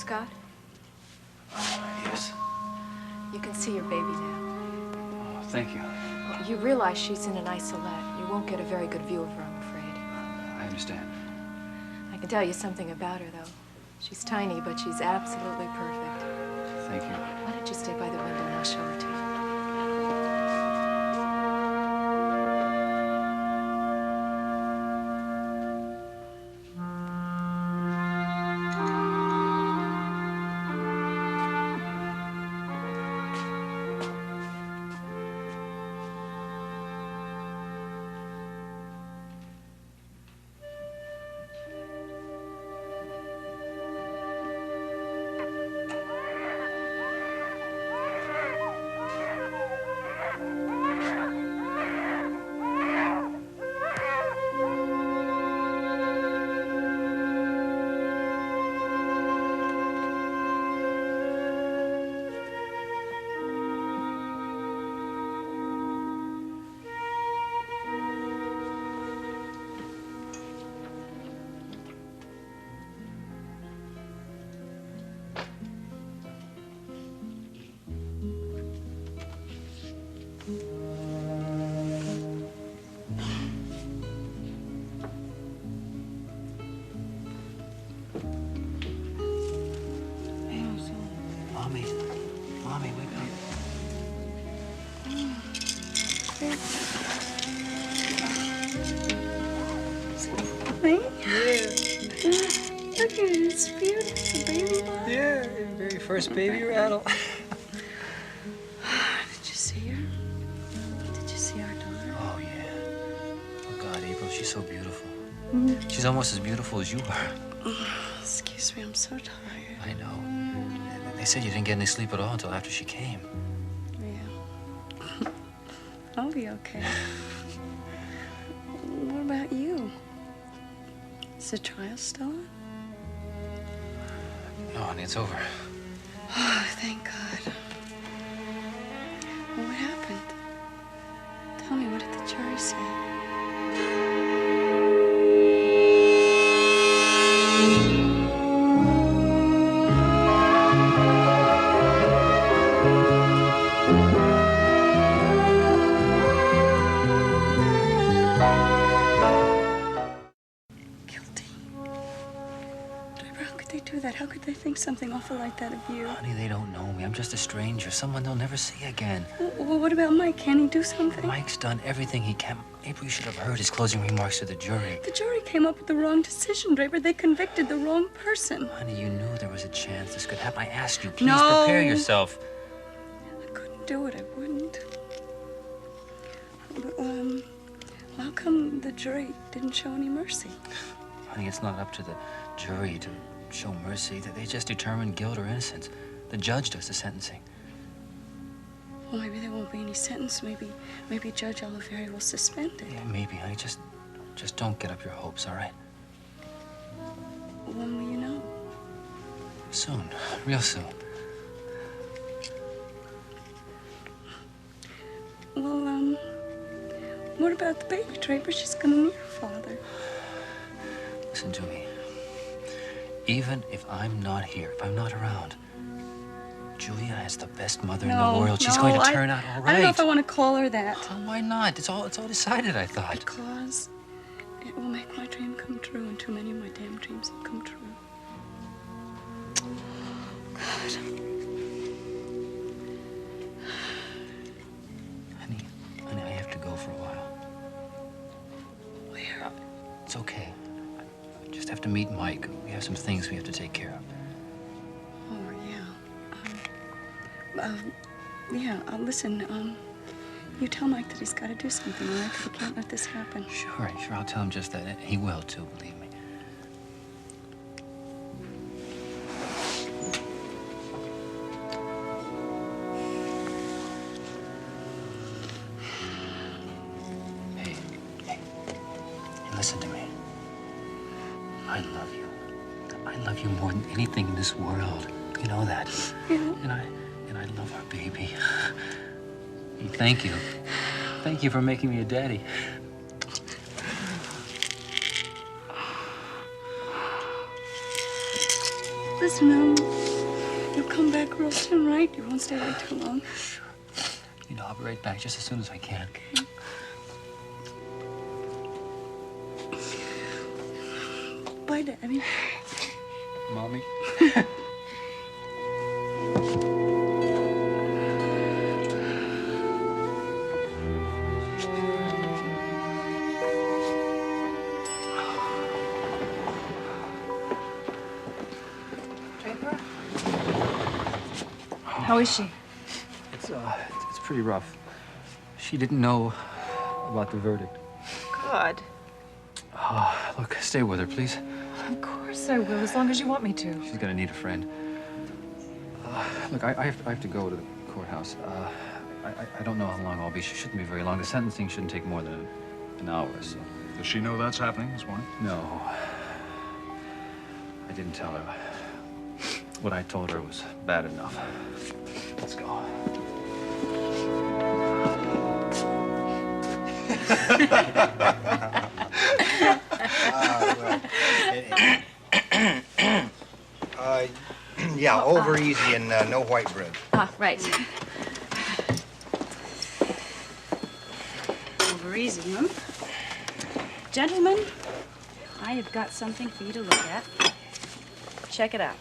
Scott? Yes. You can see your baby now. Oh, thank you. Well, you realize she's in an isolette. You won't get a very good view of her, I'm afraid. I understand. I can tell you something about her, though. She's tiny, but she's absolutely perfect. Thank you. Why don't you stay by the window and I'll show her to you? Mommy, wake up. Me? Yeah. Look at it, it's beautiful, baby boy. Yeah, your very first baby rattle. Did you see her? Did you see our daughter? Oh, yeah. Oh, God, April, she's so beautiful. Mm-hmm. She's almost as beautiful as you are. Excuse me, I'm so tired. I know. They said you didn't get any sleep at all until after she came. Yeah. I'll be okay. What about you? Is the trial still on? No, honey, it's over. Oh, thank God. Well, what happened? Tell me, what did the jury say? How could they think something awful like that of you? Honey, they don't know me. I'm just a stranger, someone they'll never see again. Well, what about Mike? Can he do something? Mike's done everything he can. April, you should have heard his closing remarks to the jury. The jury came up with the wrong decision, Draper. They convicted the wrong person. Honey, you knew there was a chance this could happen. I asked you, please prepare yourself. I couldn't do it. I wouldn't. But, how come the jury didn't show any mercy? Honey, it's not up to the jury to show mercy. They just determine guilt or innocence. The judge does the sentencing. Well, maybe there won't be any sentence. Maybe Judge Oliveri will suspend it. Yeah, maybe, honey. Just don't get up your hopes, all right? When will you know? Soon. Real soon. Well, what about the baby, Draper? She's gonna need her father. Listen to me. Even if I'm not here, if I'm not around, Julia is the best mother in the world. She's going to turn out all right. I don't know if I want to call her that. Oh, why not? It's all decided, I thought. Because it will make my dream come true, and too many of my damn dreams have come true. God. Honey, I have to go for a while. Where? It's okay. I just have to meet Mike. We have some things we have to take care of. Oh, yeah. Listen, you tell Mike that he's got to do something, all right? He can't let this happen. Sure. I'll tell him just that. He will, too, believe me. Hey, listen to me. I love you. I love you more than anything in this world. You know that. Yeah. And I love our baby. And thank you. Thank you for making me a daddy. Listen, you'll come back real soon, right? You won't stay away too long. Sure. You know, I'll be right back just as soon as I can. Okay. Bye, Daddy. Mommy. Draper? How is she? It's pretty rough. She didn't know about the verdict. God. Oh, look, stay with her, please. Of course I will, as long as you want me to. She's gonna need a friend. Look, I have to go to the courthouse. I don't know how long I'll be. She shouldn't be very long. The sentencing shouldn't take more than an hour or so. Does she know that's happening this morning? No. I didn't tell her. What I told her was bad enough. Let's go. Yeah, over easy and no white bread. Ah, right. Over easy, huh? Gentlemen, I have got something for you to look at. Check it out.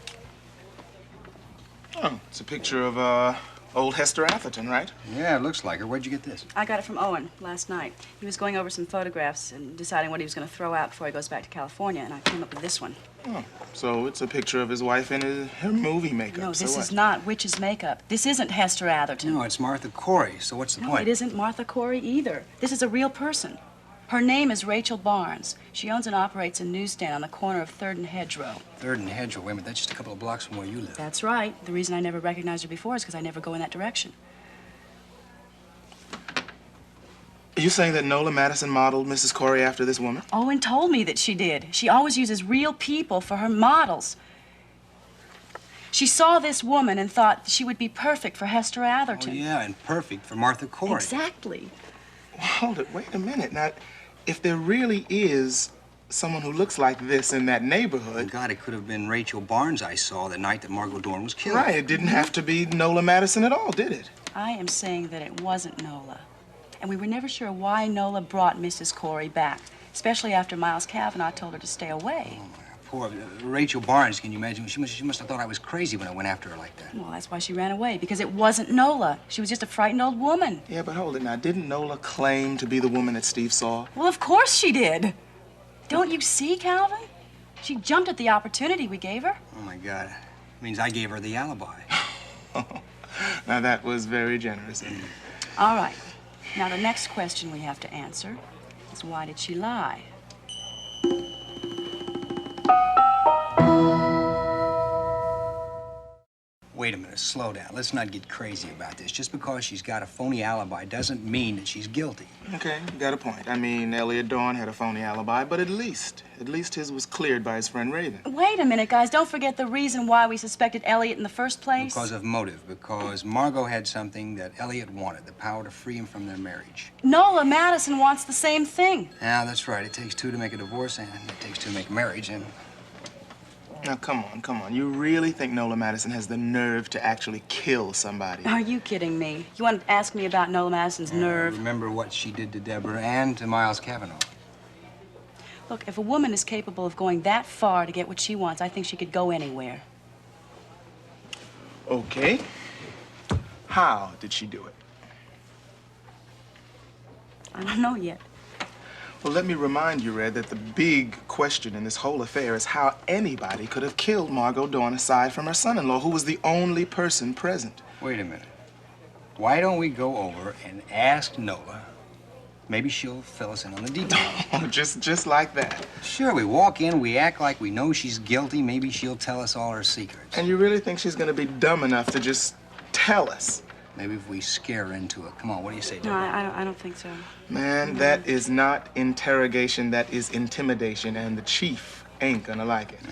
Oh, it's a picture of, old Hester Atherton, right? Yeah, it looks like her. Where'd you get this? I got it from Owen last night. He was going over some photographs and deciding what he was going to throw out before he goes back to California, and I came up with this one. Oh, so it's a picture of his wife in her movie makeup. No, so this what? is not witch's makeup. This isn't Hester Atherton. No, it's Martha Corey. So what's the No, point? it isn't Martha Corey either. This is a real person. Her name is Rachel Barnes. She owns and operates a newsstand on the corner of 3rd and Hedgerow. 3rd and Hedgerow. Wait a minute, that's just a couple of blocks from where you live. That's right. The reason I never recognized her before is because I never go in that direction. Are you saying that Nola Madisson modeled Mrs. Corey after this woman? Owen told me that she did. She always uses real people for her models. She saw this woman and thought she would be perfect for Hester Oh, Atherton. yeah, and perfect for Martha Corey. Exactly. Well, hold it. Wait a minute. Now, if there really is someone who looks like this in that Oh, neighborhood... God, it could have been Rachel Barnes I saw the night that Margo Dorn was killed. Right, it didn't have to be Nola Madisson at all, did it? I am saying that it wasn't Nola. And we were never sure why Nola brought Mrs. Corey back, especially after Miles Cavanaugh told her to stay away. Oh, poor Rachel Barnes, can you imagine? She must have thought I was crazy when I went after her like that. Well, that's why she ran away, because it wasn't Nola. She was just a frightened old woman. Yeah, but hold it now. Didn't Nola claim to be the woman that Steve saw? Well, of course she did. Don't you see, Calvin? She jumped at the opportunity we gave her. Oh, my God. It means I gave her the alibi. Now, that was very generous of you. All right. Now, the next question we have to answer is why did she lie? Wait a minute, slow down. Let's not get crazy about this. Just because she's got a phony alibi doesn't mean that she's guilty. Okay, you got a point. I mean, Elliot Dorn had a phony alibi, but at least his was cleared by his friend Raven. Wait a minute, guys. Don't forget the reason why we suspected Elliot in the first place. Because of motive. Because Margo had something that Elliot wanted, the power to free him from their marriage. Nola Madisson wants the same thing. Yeah, that's right. It takes two to make a divorce, and it takes two to make a marriage, and... Now, come on. You really think Nola Madisson has the nerve to actually kill somebody? Are you kidding me? You want to ask me about Nola Madison's nerve? Remember what she did to Deborah and to Miles Cavanaugh. Look, if a woman is capable of going that far to get what she wants, I think she could go anywhere. Okay. How did she do it? I don't know yet. Well, let me remind you, Red, that the big question in this whole affair is how anybody could have killed Margo Dorn aside from her son-in-law, who was the only person present. Wait a minute. Why don't we go over and ask Nola? Maybe she'll fill us in on the details. just like that. Sure, we walk in, we act like we know she's guilty. Maybe she'll tell us all her secrets. And you really think she's gonna be dumb enough to just tell us? Maybe if we scare her into it. Come on, what do you say, No, Deborah? I don't think so. Man, that is not interrogation, that is intimidation, and the chief ain't gonna like it. The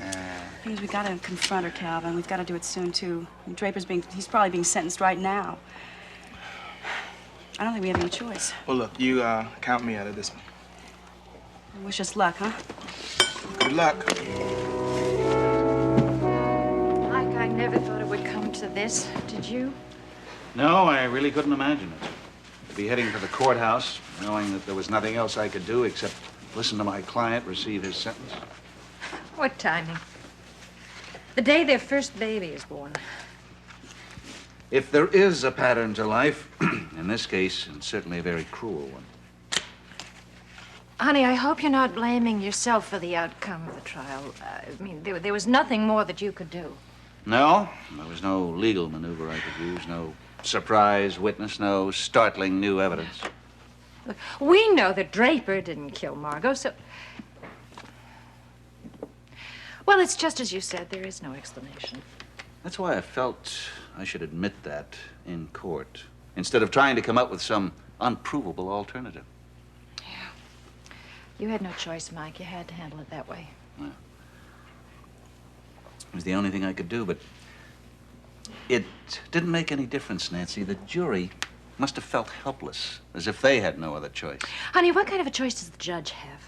thing is, we gotta confront her, Calvin. We've gotta do it soon, too. And he's probably being sentenced right now. I don't think we have any choice. Well, look, you count me out of this one. Wish us luck, huh? Good luck. never thought it would come to this, did you? No, I really couldn't imagine it. To be heading for the courthouse, knowing that there was nothing else I could do except listen to my client receive his sentence. What timing? The day their first baby is born. If there is a pattern to life, in this case, it's certainly a very cruel one. Honey, I hope you're not blaming yourself for the outcome of the trial. I mean, there was nothing more that you could do. No, there was no legal maneuver I could use, no surprise witness, no startling new evidence. Look, we know that Draper didn't kill Margo, so... Well, it's just as you said. There is no explanation. That's why I felt I should admit that in court, instead of trying to come up with some unprovable alternative. Yeah. You had no choice, Mike. You had to handle it that way. Yeah. It was the only thing I could do, but it didn't make any difference, Nancy. The jury must have felt helpless, as if they had no other choice. Honey, what kind of a choice does the judge have?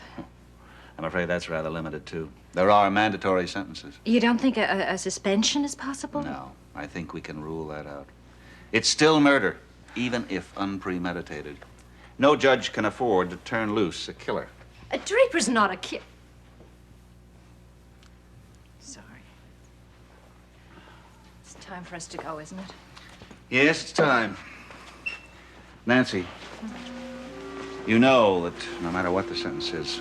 I'm afraid that's rather limited, too. There are mandatory sentences. You don't think a suspension is possible? No, I think we can rule that out. It's still murder, even if unpremeditated. No judge can afford to turn loose a killer. Draper's not a kid. Sorry. It's time for us to go, isn't it? Yes, it's time. Nancy, you know that no matter what the sentence is,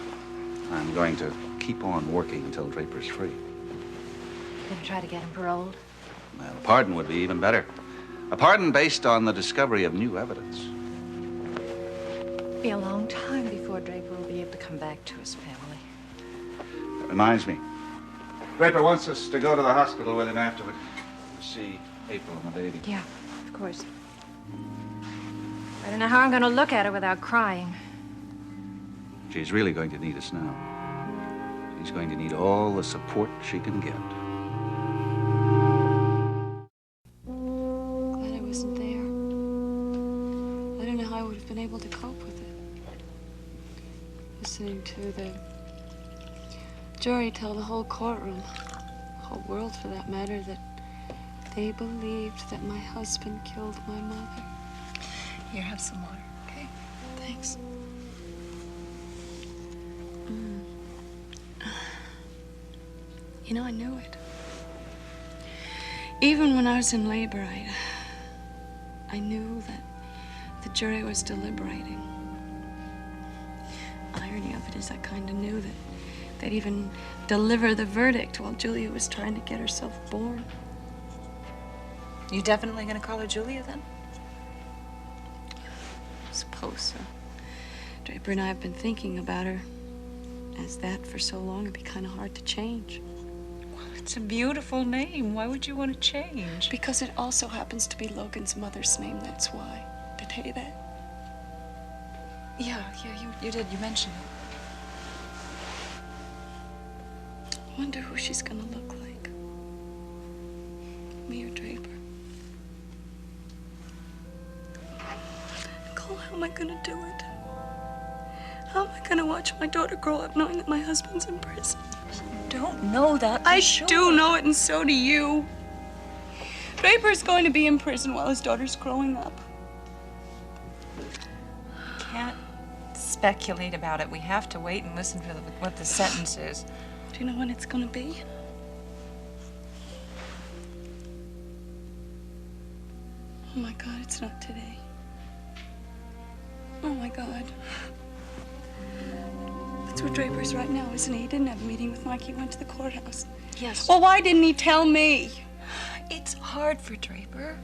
I'm going to keep on working until Draper's free. Gonna try to get him paroled? Well, a pardon would be even better. A pardon based on the discovery of new evidence. It'll be a long time before Draper will be able to come back to his family. That reminds me. Draper wants us to go to the hospital with him afterward to see April and the baby. Yeah, of course. I don't know how I'm gonna look at her without crying. She's really going to need us now. She's going to need all the support she can get. Glad I wasn't there. I don't know how I would have been able to cope with it. Listening to the jury tell the whole courtroom, the whole world for that matter, that they believed that my husband killed my mother. Here, have some water, okay? Thanks. You know, I knew it. Even when I was in labor, I knew that the jury was deliberating. Irony of it is I kind of knew that they'd even deliver the verdict while Julia was trying to get herself born. You definitely gonna call her Julia, then? I suppose so. Draper and I have been thinking about her as that for so long, it'd be kind of hard to change. It's a beautiful name. Why would you want to change? Because it also happens to be Logan's mother's name, that's why. Did I tell you that? Yeah, you did. You mentioned it. I wonder who she's gonna look like. Me or Draper. Nicole, how am I gonna do it? How am I gonna watch my daughter grow up knowing that my husband's in prison? Don't know that. I do know it, and so do you. Draper's going to be in prison while his daughter's growing up. Can't speculate about it. We have to wait and listen for what the sentence is. Do you know when it's going to be? Oh my God, it's not today. Oh my God. That's where Draper's right now, isn't he? He didn't have a meeting with Mike. He went to the courthouse. Yes. Well, why didn't he tell me? It's hard for Draper.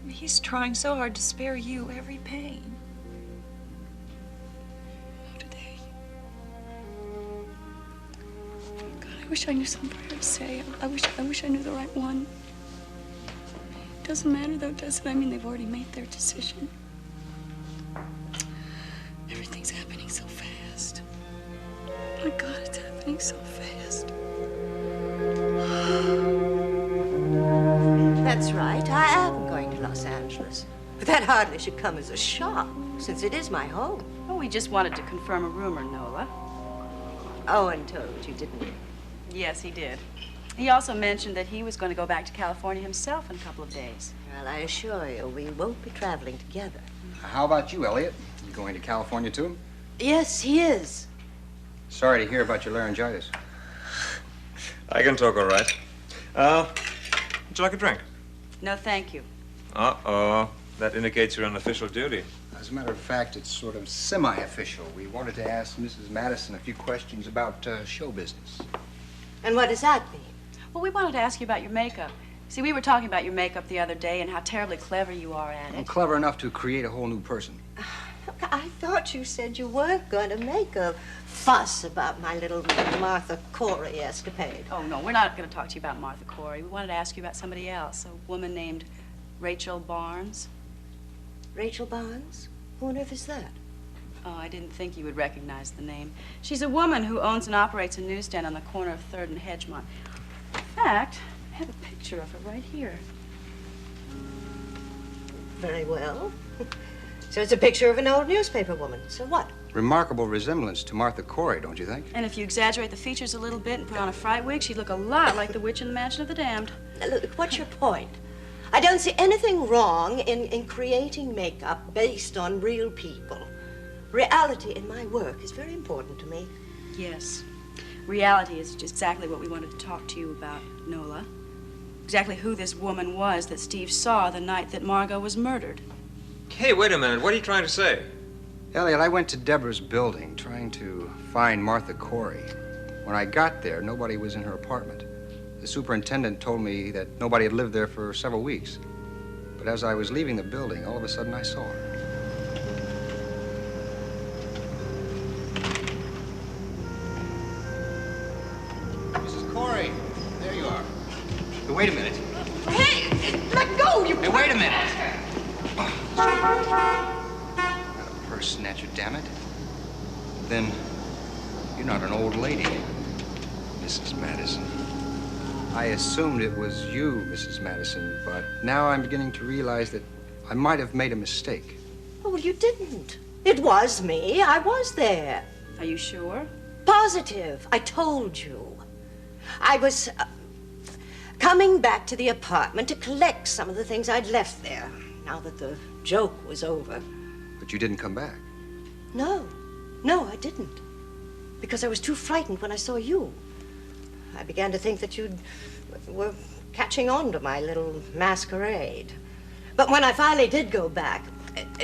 He's trying so hard to spare you every pain. Not today. God, I wish I knew some prayer to say. I wish I knew the right one. Doesn't matter though, does it? I mean, they've already made their decision. Everything's happening so fast. Oh my God, it's happening so fast. That's right. I am going to Los Angeles. But that hardly should come as a shock, since it is my home. Oh, we just wanted to confirm a rumor, Nola. Owen told you, didn't he? Yes, he did. He also mentioned that he was going to go back to California himself in a couple of days. Well, I assure you, we won't be traveling together. How about you, Elliot? You going to California, too? Yes, he is. Sorry to hear about your laryngitis. I can talk all right. Would you like a drink? No, thank you. Uh-oh. That indicates you're on official duty. As a matter of fact, it's sort of semi-official. We wanted to ask Mrs. Madisson a few questions about show business. And what does that mean? Well, we wanted to ask you about your makeup. See, we were talking about your makeup the other day and how terribly clever you are at I'm it. clever enough to create a whole new person. Look, I thought you said you weren't going to make a fuss about my little Martha Corey escapade. Oh, no, we're not going to talk to you about Martha Corey. We wanted to ask you about somebody else, a woman named Rachel Barnes. Rachel Barnes? Who on earth is that? Oh, I didn't think you would recognize the name. She's a woman who owns and operates a newsstand on the corner of 3rd and Hedgemont. In fact, I have a picture of her right here. Very well. So it's a picture of an old newspaper woman. So what? Remarkable resemblance to Martha Corey, don't you think? And if you exaggerate the features a little bit and put on a fright wig, she'd look a lot like the witch in the Mansion of the Damned. Now, look, what's your point? I don't see anything wrong in creating makeup based on real people. Reality in my work is very important to me. Yes. Reality is just exactly what we wanted to talk to you about, Nola. Exactly who this woman was that Steve saw the night that Margo was murdered. Hey, wait a minute. What are you trying to say? Elliot, I went to Deborah's building trying to find Martha Corey. When I got there, nobody was in her apartment. The superintendent told me that nobody had lived there for several weeks. But as I was leaving the building, all of a sudden I saw her. Mrs. Corey, there you are. Hey, wait a minute. Hey, let go! You. Hey, wait a minute. Not a purse snatcher, damn it. Then you're not an old lady, Mrs. Madisson. I assumed it was you, Mrs. Madisson, but now I'm beginning to realize that I might have made a mistake. Oh, well, you didn't. It was me. I was there. Are you sure? Positive. I told you. I was coming back to the apartment to collect some of the things I'd left there, now that the joke was over. But you didn't come back. No, I didn't. Because I was too frightened when I saw you. I began to think that you were catching on to my little masquerade. But when I finally did go back,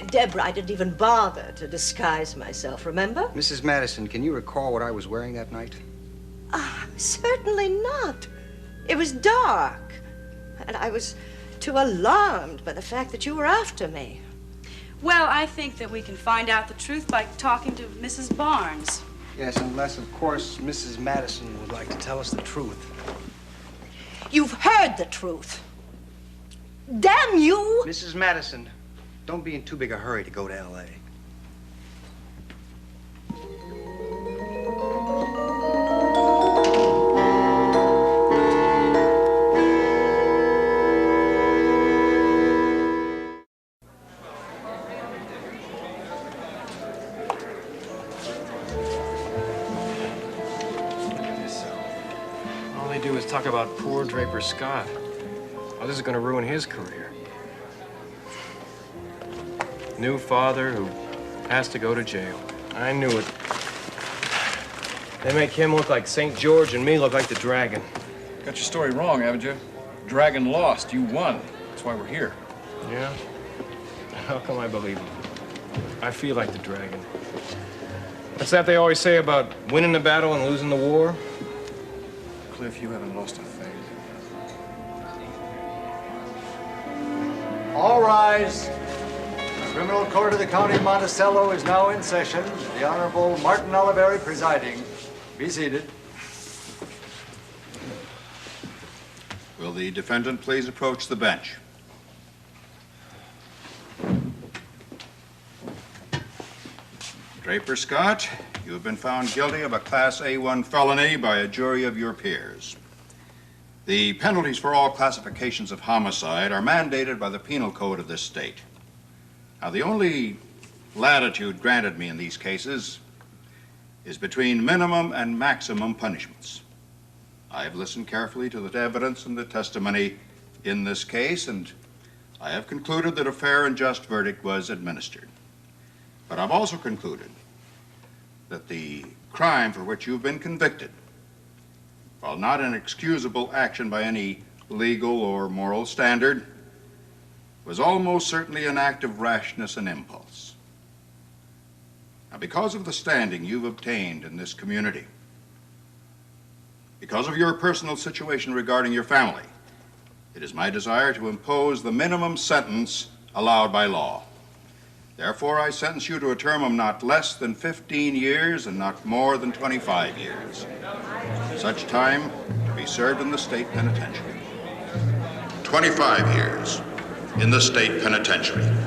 Deborah, I didn't even bother to disguise myself, remember? Mrs. Madisson, can you recall what I was wearing that night? Certainly not. It was dark, and I was too alarmed by the fact that you were after me. Well, I think that we can find out the truth by talking to Mrs. Barnes. Yes, unless, of course, Mrs. Madisson would like to tell us the truth. You've heard the truth. Damn you! Mrs. Madisson, don't be in too big a hurry to go to L.A. Talk about poor Draper Scott. Oh, this is going to ruin his career. New father who has to go to jail. I knew it. They make him look like St. George and me look like the dragon. Got your story wrong, haven't you? Dragon lost, you won. That's why we're here. Yeah? How come I believe him? I feel like the dragon. What's that they always say about winning the battle and losing the war? Cliff, you haven't lost a thing. All rise. The criminal court of the county of Monticello is now in session. The Honorable Martin Oliveri presiding. Be seated. Will the defendant please approach the bench? Draper Scott, you have been found guilty of a Class A1 felony by a jury of your peers. The penalties for all classifications of homicide are mandated by the penal code of this state. Now, the only latitude granted me in these cases is between minimum and maximum punishments. I have listened carefully to the evidence and the testimony in this case, and I have concluded that a fair and just verdict was administered. But I've also concluded that the crime for which you've been convicted, while not an excusable action by any legal or moral standard, was almost certainly an act of rashness and impulse. Now, because of the standing you've obtained in this community, because of your personal situation regarding your family, it is my desire to impose the minimum sentence allowed by law. Therefore, I sentence you to a term of not less than 15 years and not more than 25 years. Such time to be served in the state penitentiary. 25 years in the state penitentiary.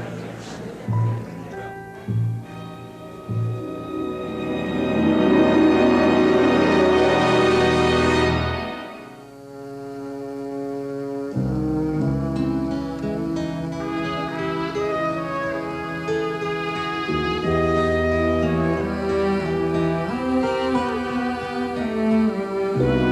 Thank you.